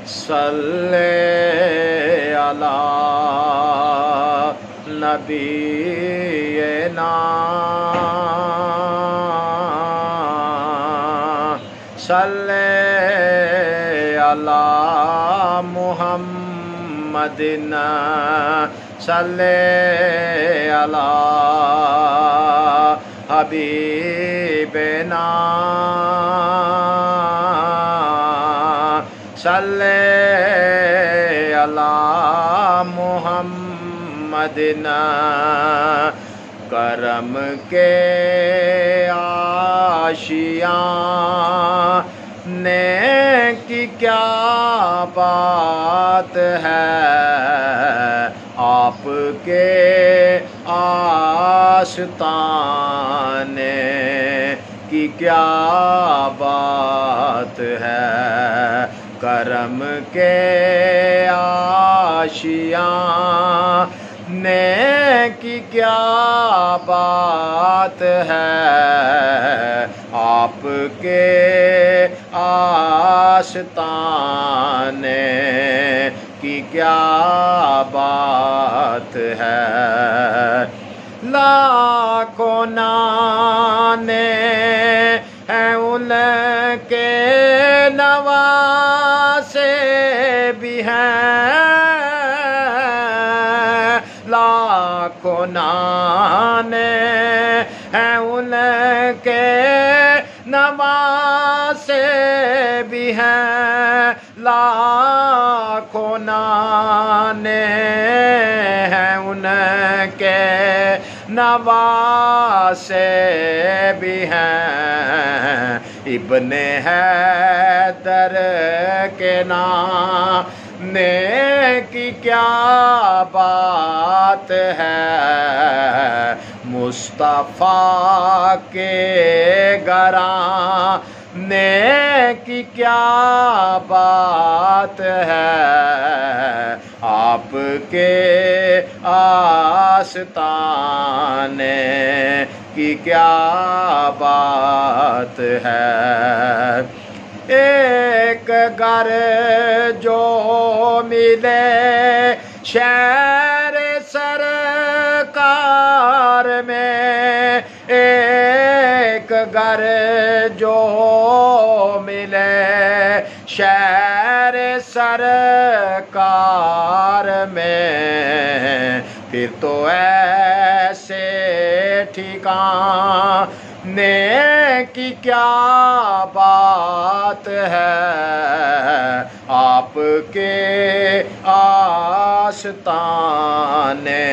صلی علی نبینا صلی علی محمدin صلی علی حبیبنا صلی علی محمدin کرم کے آشیانے کی کیا بات ہے، آپ کے آستانے کی کیا بات ہے، کرم کے آشیانے کی کیا بات ہے، آپ کے آستانے کی کیا بات ہے۔ لاکھوں نانے ہیں ان کے نواسے بھی ہیں، لاکھوں نانے ہیں ان کے نواسے بھی ہیں، لاکھوں نانے ہیں ان کے نواسے بھی ہیں، ابن حیدر کے نانے کی کیا بات ہے، مصطفیٰ کے گھرانے کی کیا بات ہے، آپ کے آستانے کی کیا بات ہے۔ ایک گھر جو ملے شہر سرکار میں، ایک گھر جو ملے شہر سرکار میں، پھر تو ایسے ٹھکانے کی کیا بات ہے، آپ کے آستانے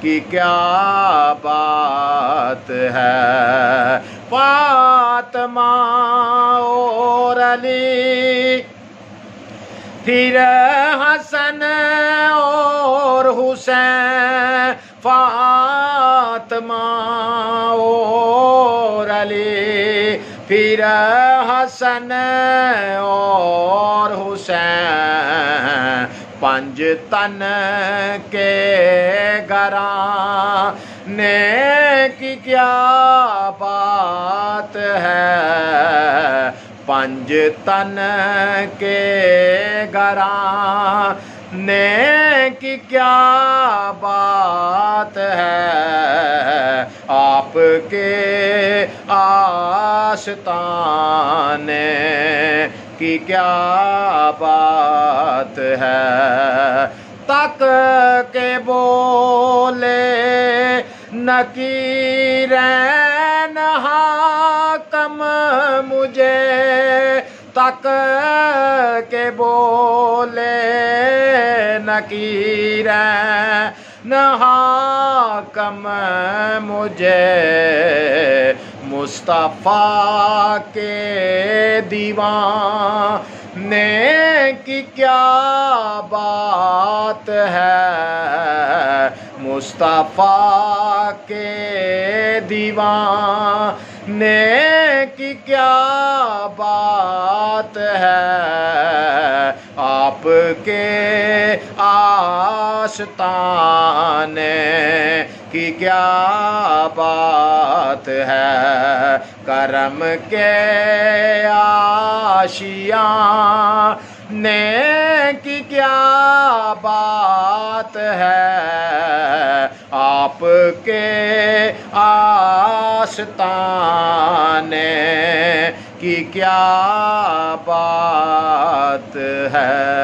کی کیا بات ہے۔ فاطمہ اور علی، پھر حسن اور حسین، فاطمہ اور علی، پھر حسن اور حسین، پنج تن کے گھرانے کی کیا بات ہے، پنج تن کے گھرانے کی کیا بات ہے، آپ کے آستانے کی کیا بات ہے۔ تک کے بولے نکیرین حاکم مجھے، تک کے بولے نکیرین حاکم مجھے، مصطفیٰ کے دیوانے کی کیا بات ہے، مصطفیٰ کے دیوانے کی کیا بات ہے، آپ کے آستانے کی کیا بات ہے، کرم کے آشیاں کی کیا بات ہے، آپ کے آستانے کی کیا بات ہے۔